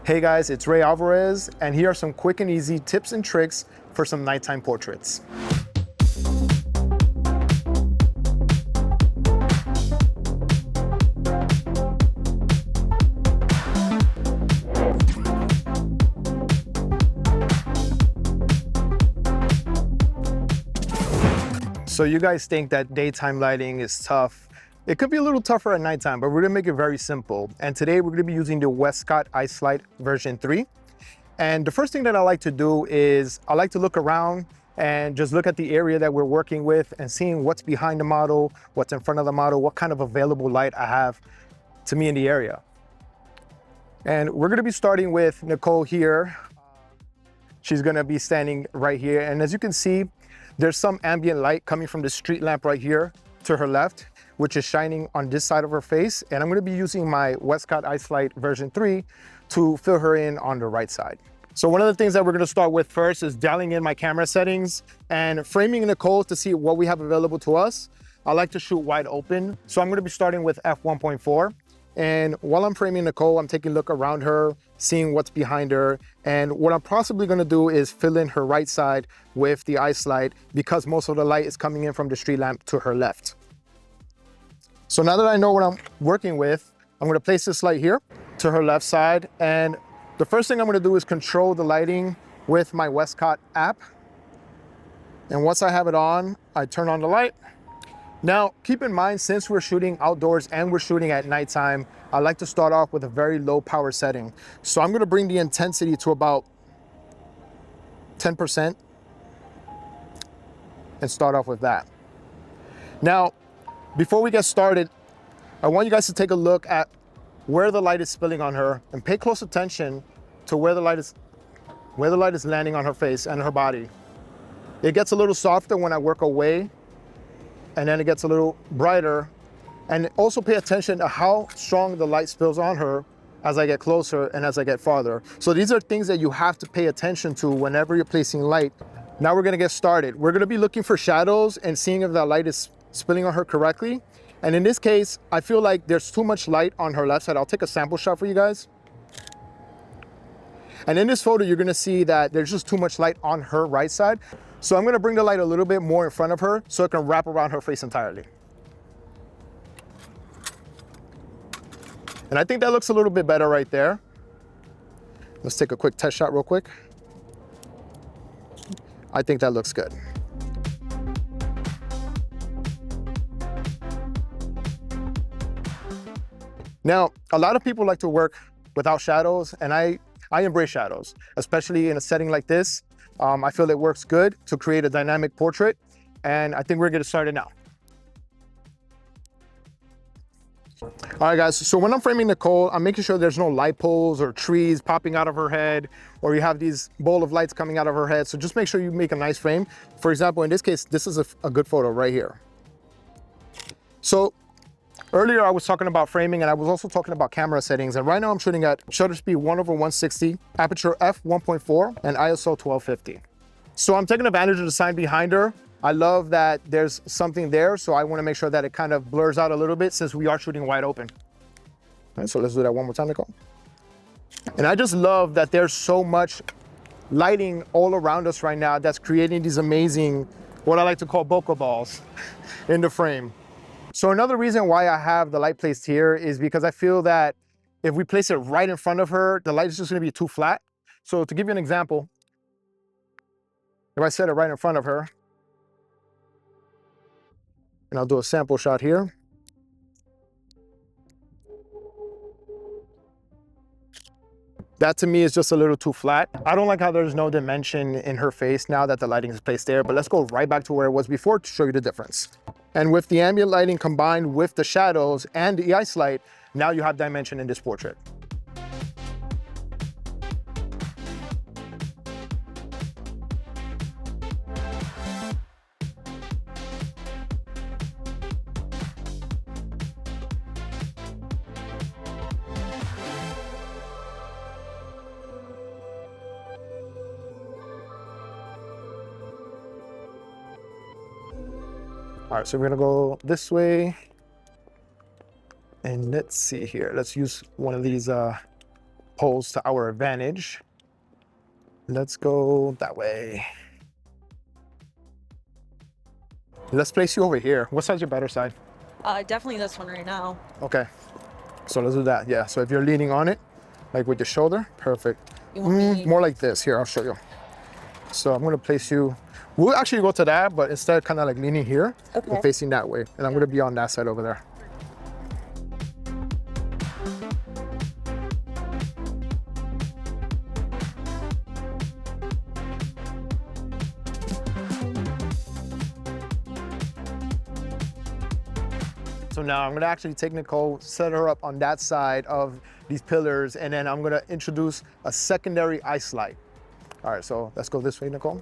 Hey guys, it's Ray Alvarez, and here are some quick and easy tips and tricks for some nighttime portraits. So you guys think that daytime lighting is tough. It could be a little tougher at nighttime, but we're gonna make it very simple. And today we're gonna be using the Westcott Ice Light version 3. And the first thing that I like to do is I like to look around and just look at the area that we're working with and seeing what's behind the model, what's in front of the model, what kind of available light I have to me in the area. And we're gonna be starting with Nicole here. She's gonna be standing right here. And as you can see, there's some ambient light coming from the street lamp right here to her left, which is shining on this side of her face. And I'm gonna be using my Westcott Ice Light version 3 to fill her in on the right side. So one of the things that we're gonna start with first is dialing in my camera settings and framing Nicole to see what we have available to us. I like to shoot wide open. So I'm gonna be starting with f1.4. And while I'm framing Nicole, I'm taking a look around her, seeing what's behind her. And what I'm possibly gonna do is fill in her right side with the ice light because most of the light is coming in from the street lamp to her left. So now that I know what I'm working with, I'm gonna place this light here to her left side. And the first thing I'm gonna do is control the lighting with my Westcott app. And once I have it on, I turn on the light. Now, keep in mind, since we're shooting outdoors and we're shooting at nighttime, I like to start off with a very low power setting. So I'm gonna bring the intensity to about 10% and start off with that. Now, before we get started, I want you guys to take a look at where the light is spilling on her and pay close attention to where the light is landing on her face and her body. It gets a little softer when I work away, and then it gets a little brighter. And also pay attention to how strong the light spills on her as I get closer and as I get farther. So these are things that you have to pay attention to whenever you're placing light. Now we're gonna get started. We're gonna be looking for shadows and seeing if that light is spilling on her correctly. And in this case, I feel like there's too much light on her left side. I'll take a sample shot for you guys. And in this photo, you're gonna see that there's just too much light on her right side. So I'm gonna bring the light a little bit more in front of her so it can wrap around her face entirely. And I think that looks a little bit better right there. Let's take a quick test shot real quick. I think that looks good. Now, a lot of people like to work without shadows, and I embrace shadows, especially in a setting like this. I feel it works good to create a dynamic portrait, and I think we're gonna start it now. All right, guys, so when I'm framing Nicole, I'm making sure there's no light poles or trees popping out of her head, or you have these bowl of lights coming out of her head. So just make sure you make a nice frame. For example, in this case, this is a good photo right here. So earlier I was talking about framing, and I was also talking about camera settings. And right now I'm shooting at shutter speed 1/160, aperture f1.4, and ISO 1250. So I'm taking advantage of the sign behind her. I love that there's something there, so I want to make sure that it kind of blurs out a little bit since we are shooting wide open. All right, so let's do that one more time, Nicole. And I just love that there's so much lighting all around us right now that's creating these amazing, what I like to call bokeh balls in the frame. So another reason why I have the light placed here is because I feel that if we place it right in front of her, the light is just gonna be too flat. So to give you an example, if I set it right in front of her, and I'll do a sample shot here. That to me is just a little too flat. I don't like how there's no dimension in her face now that the lighting is placed there, but let's go right back to where it was before to show you the difference. And with the ambient lighting combined with the shadows and the ice light, now you have dimension in this portrait. All right, so we're gonna go this way. And let's see here. Let's use one of these poles to our advantage. Let's go that way. Let's place you over here. What side's your better side? Definitely this one right now. Okay, so let's do that. Yeah, so if you're leaning on it, like with your shoulder, perfect. More like this. Here, I'll show you. So I'm gonna place you, we'll actually go to that, but instead kind of like leaning here, and facing that way. And I'm gonna be on that side over there. So now I'm gonna actually take Nicole, set her up on that side of these pillars, and then I'm gonna introduce a secondary ice light. All right, so let's go this way, Nicole.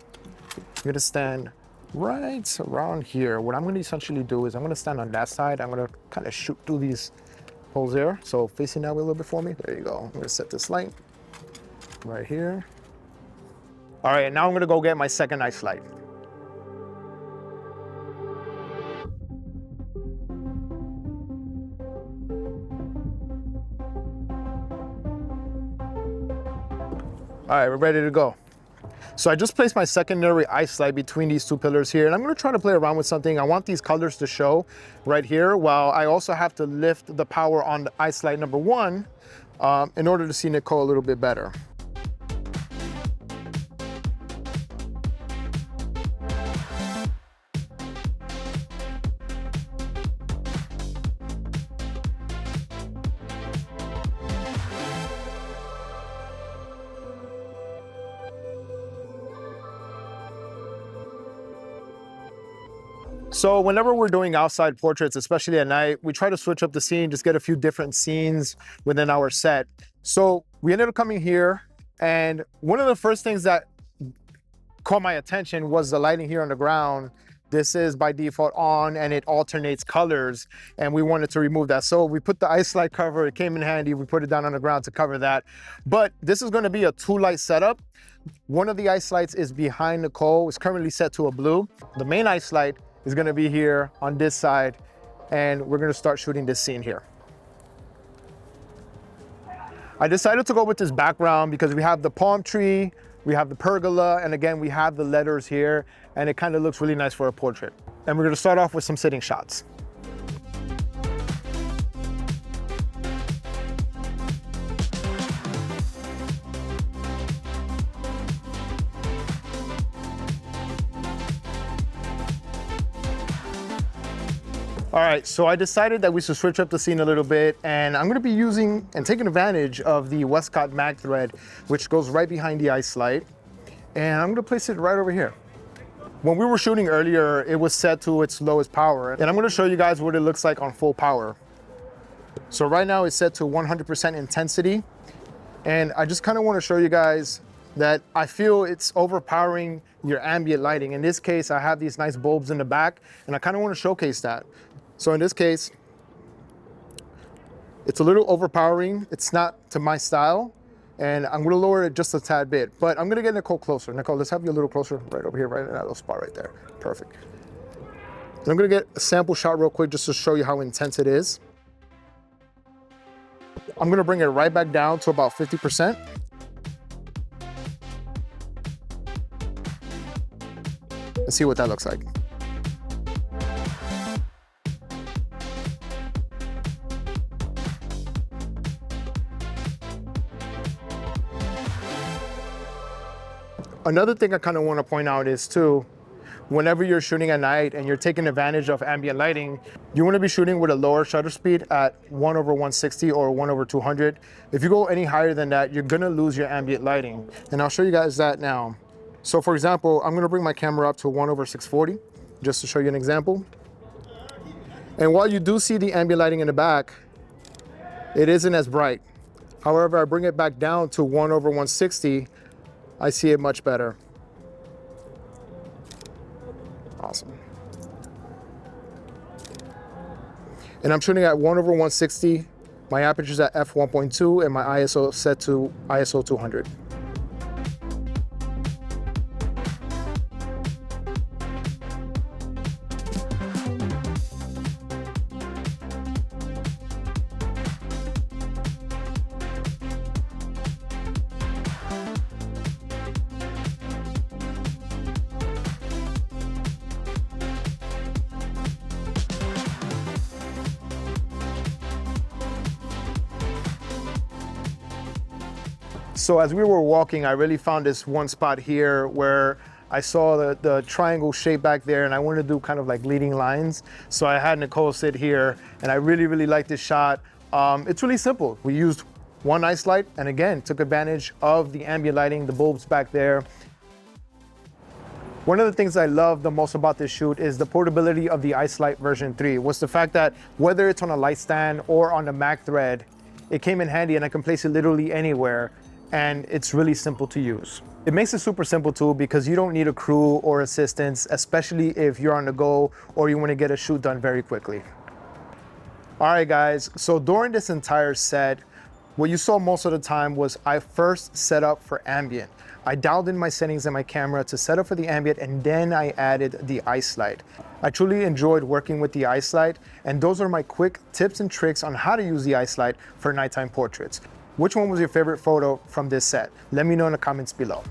I'm gonna stand right around here. What I'm gonna essentially do is I'm gonna stand on that side. I'm gonna kind of shoot through these holes there. So facing that way a little bit for me. There you go. I'm gonna set this light right here. All right, now I'm gonna go get my second ice light. All right, we're ready to go. So I just placed my secondary ice light between these two pillars here, and I'm gonna try to play around with something. I want these colors to show right here, while I also have to lift the power on the ice light number 1 in order to see Nicole a little bit better. So whenever we're doing outside portraits, especially at night, we try to switch up the scene, just get a few different scenes within our set. So we ended up coming here, and one of the first things that caught my attention was the lighting here on the ground. This is by default on, and it alternates colors, and we wanted to remove that. So we put the ice light cover, it came in handy, we put it down on the ground to cover that. But this is gonna be a 2-light setup. One of the ice lights is behind Nicole, it's currently set to a blue. The main ice light is gonna be here on this side, and we're gonna start shooting this scene here. I decided to go with this background because we have the palm tree, we have the pergola, and again, we have the letters here, and it kind of looks really nice for a portrait. And we're gonna start off with some sitting shots. All right, so I decided that we should switch up the scene a little bit, and I'm gonna be using and taking advantage of the Westcott mag thread, which goes right behind the ice light. And I'm gonna place it right over here. When we were shooting earlier, it was set to its lowest power, and I'm gonna show you guys what it looks like on full power. So right now it's set to 100% intensity, and I just kinda wanna show you guys that I feel it's overpowering your ambient lighting. In this case, I have these nice bulbs in the back, and I kinda wanna showcase that. So in this case, it's a little overpowering. It's not to my style, and I'm gonna lower it just a tad bit, but I'm gonna get Nicole closer. Nicole, let's have you a little closer, right over here, right in that little spot right there. Perfect. And I'm gonna get a sample shot real quick just to show you how intense it is. I'm gonna bring it right back down to about 50%. Let's see what that looks like. Another thing I kind of want to point out is too, whenever you're shooting at night and you're taking advantage of ambient lighting, you want to be shooting with a lower shutter speed at 1/160 or 1/200. If you go any higher than that, you're going to lose your ambient lighting. And I'll show you guys that now. So for example, I'm going to bring my camera up to 1/640 just to show you an example. And while you do see the ambient lighting in the back, it isn't as bright. However, I bring it back down to 1/160, I see it much better. Awesome. And I'm shooting at 1/160. My aperture's at f1.2 and my ISO set to ISO 200. So as we were walking, I really found this one spot here where I saw the triangle shape back there, and I wanted to do kind of like leading lines. So I had Nicole sit here, and I really liked this shot. It's really simple. We used one ice light, and again, took advantage of the ambient lighting, the bulbs back there. One of the things I love the most about this shoot is the portability of the Ice Light version 3, was the fact that whether it's on a light stand or on a Mac thread, it came in handy and I can place it literally anywhere, and it's really simple to use. It makes a super simple tool because you don't need a crew or assistance, especially if you're on the go or you want to get a shoot done very quickly. All right, guys, so during this entire set, what you saw most of the time was I first set up for ambient. I dialed in my settings in my camera to set up for the ambient, and then I added the Ice Light. I truly enjoyed working with the Ice Light, and those are my quick tips and tricks on how to use the Ice Light for nighttime portraits. Which one was your favorite photo from this set? Let me know in the comments below.